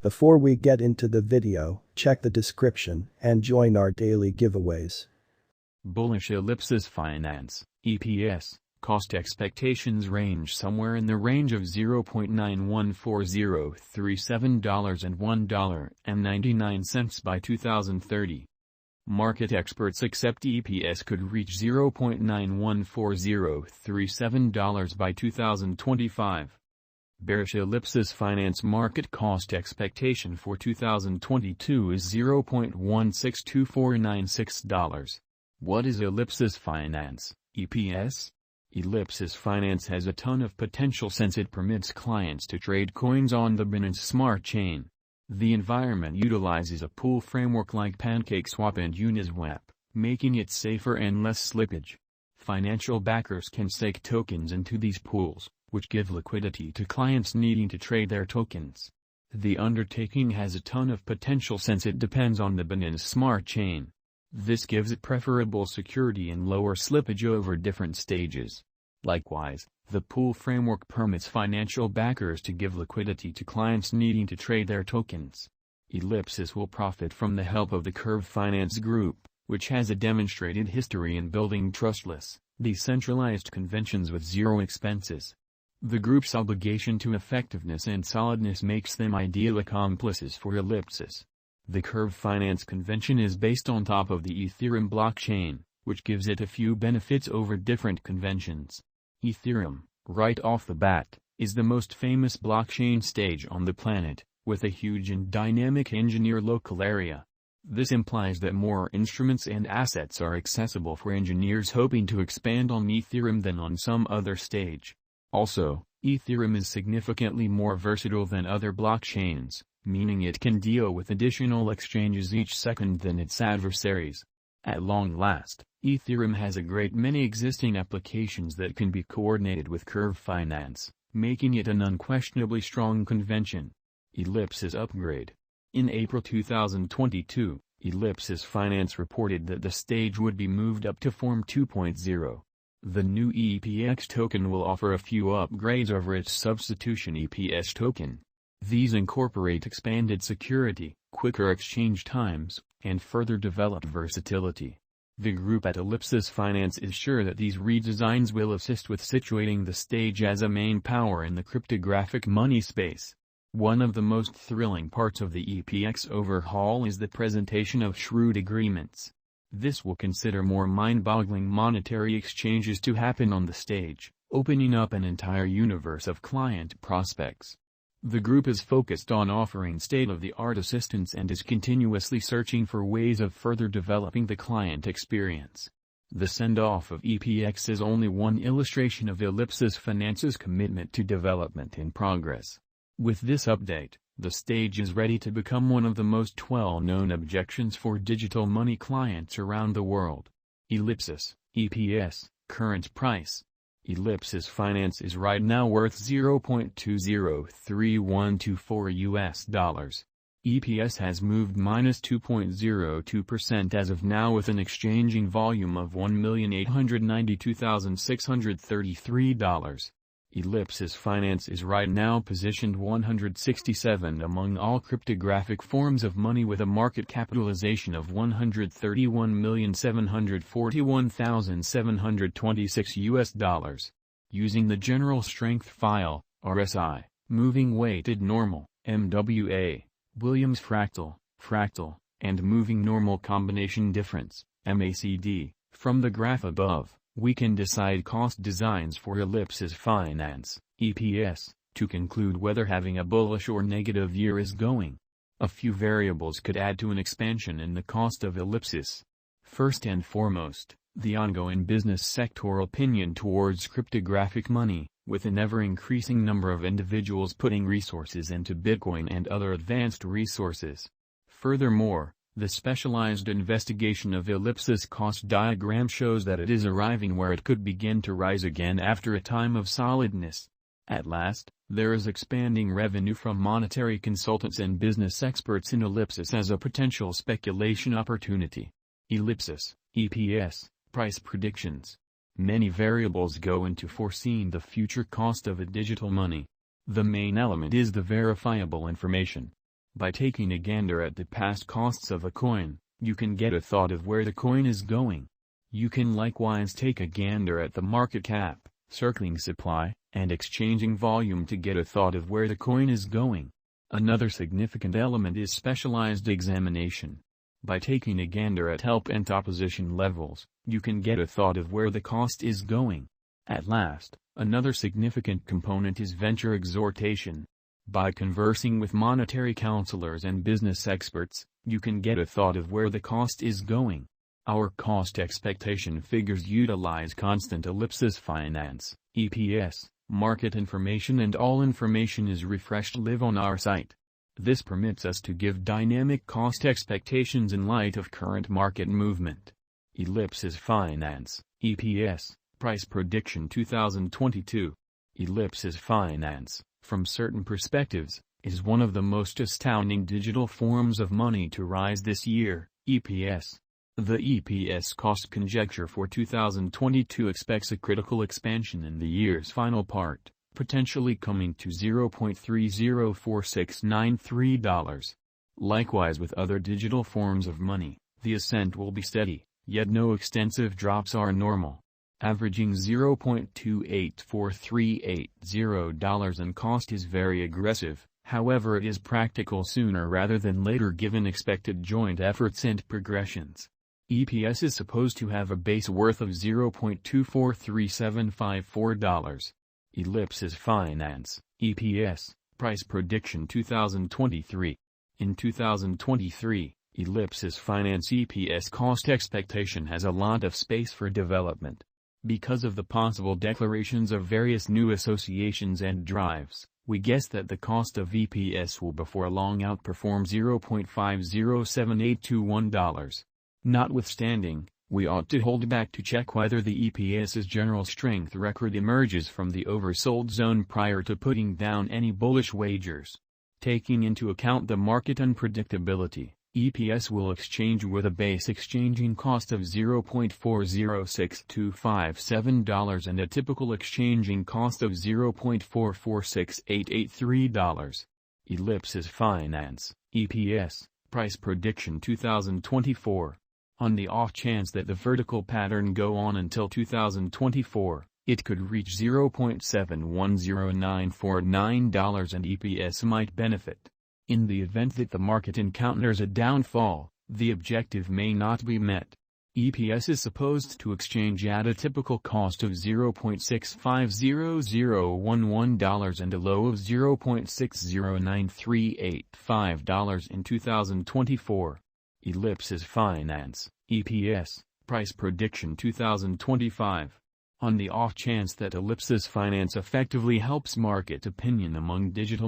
Before we get into the video, check the description and join our daily giveaways. Bullish Ellipsis Finance, EPS, cost expectations range somewhere in the range of $0.914037 and $1.99 by 2030. Market experts accept EPS could reach $0.914037 by 2025. Bearish Ellipsis Finance market cost expectation for 2022 is $0.162496. What is Ellipsis Finance, EPS? Ellipsis Finance has a ton of potential since it permits clients to trade coins on the Binance Smart Chain. The environment utilizes a pool framework like PancakeSwap and Uniswap, making it safer and less slippage. Financial backers can stake tokens into these pools, which give liquidity to clients needing to trade their tokens. The undertaking has a ton of potential since it depends on the Binance Smart Chain. This gives it preferable security and lower slippage over different stages. Likewise, the pool framework permits financial backers to give liquidity to clients needing to trade their tokens. Ellipsis will profit from the help of the Curve Finance Group, which has a demonstrated history in building trustless, decentralized conventions with zero expenses. The group's obligation to effectiveness and solidness makes them ideal accomplices for Ellipsis. The Curve Finance convention is based on top of the Ethereum blockchain, which gives it a few benefits over different conventions. Ethereum, right off the bat, is the most famous blockchain stage on the planet, with a huge and dynamic engineer local area. This implies that more instruments and assets are accessible for engineers hoping to expand on Ethereum than on some other stage. Also, Ethereum is significantly more versatile than other blockchains, meaning it can deal with additional exchanges each second than its adversaries. At long last, Ethereum has a great many existing applications that can be coordinated with Curve Finance, making it an unquestionably strong convention. Ellipsis upgrade. In April 2022, Ellipsis Finance reported that the stage would be moved up to Form 2.0. The new EPX token will offer a few upgrades over its substitution EPS token. These incorporate expanded security, quicker exchange times, and further developed versatility. The group at Ellipsis Finance is sure that these redesigns will assist with situating the stage as a main power in the cryptographic money space. One of the most thrilling parts of the EPX overhaul is the presentation of shrewd agreements. This will consider more mind-boggling monetary exchanges to happen on the stage, opening up an entire universe of client prospects. The group is focused on offering state-of-the-art assistance and is continuously searching for ways of further developing the client experience. The send-off of EPX is only one illustration of Ellipsis Finance's commitment to development in progress. With this update, the stage is ready to become one of the most well-known objections for digital money clients around the world. Ellipsis, EPS, current price. Ellipsis Finance is right now worth $0.203124. EPS has moved -2.02% as of now with an exchanging volume of $1,892,633. Ellipsis Finance is right now positioned 167 among all cryptographic forms of money with a market capitalization of $131,741,726 Using the General Strength File, RSI, Moving Weighted Normal, MWA, Williams Fractal, and Moving Normal Combination Difference, MACD, from the graph above, we can decide cost designs for Ellipsis Finance, EPS, to conclude whether having a bullish or negative year is going. A few variables could add to an expansion in the cost of Ellipsis. First and foremost, the ongoing business sector opinion towards cryptographic money, with an ever-increasing number of individuals putting resources into Bitcoin and other advanced resources. Furthermore, the specialized investigation of Ellipsis cost diagram shows that it is arriving where it could begin to rise again after a time of solidness. At last, there is expanding revenue from monetary consultants and business experts in Ellipsis as a potential speculation opportunity. Ellipsis, EPS, price predictions. Many variables go into foreseeing the future cost of a digital money. The main element is the verifiable information. By taking a gander at the past costs of a coin, you can get a thought of where the coin is going. You can likewise take a gander at the market cap, circling supply, and exchanging volume to get a thought of where the coin is going. Another significant element is specialized examination. By taking a gander at help and opposition levels, you can get a thought of where the cost is going. At last, another significant component is venture exhortation. By conversing with monetary counselors and business experts, you can get a thought of where the cost is going. Our cost expectation figures utilize constant ellipsis finance, EPS, market information, and all information is refreshed live on our site. This permits us to give dynamic cost expectations in light of current market movement. Ellipsis Finance, EPS, Price Prediction 2022. Ellipsis Finance, from certain perspectives, is one of the most astounding digital forms of money to rise this year. EPS. The EPS cost conjecture for 2022 expects a critical expansion in the year's final part, potentially coming to $0.304693. Likewise with other digital forms of money, the ascent will be steady, yet no extensive drops are normal. Averaging $0.284380 in cost is very aggressive, however it is practical sooner rather than later given expected joint efforts and progressions. EPS is supposed to have a base worth of $0.243754. Ellipsis Finance, EPS, Price Prediction 2023. In 2023, Ellipsis Finance EPS cost expectation has a lot of space for development. Because of the possible declarations of various new associations and drives, we guess that the cost of EPS will before long outperform $0.507821. Notwithstanding, we ought to hold back to check whether the EPS's general strength record emerges from the oversold zone prior to putting down any bullish wagers. Taking into account the market unpredictability, EPS will exchange with a base exchanging cost of $0.406257 and a typical exchanging cost of $0.446883. Ellipsis Finance, EPS, Price Prediction 2024. On the off chance that the vertical pattern go on until 2024, it could reach $0.710949 and EPS might benefit. In the event that the market encounters a downfall, the objective may not be met. EPS is supposed to exchange at a typical cost of $0.650011 and a low of $0.609385 in 2024. Ellipsis Finance, EPS, Price Prediction 2025. On the off chance that Ellipsis Finance effectively helps market opinion among digital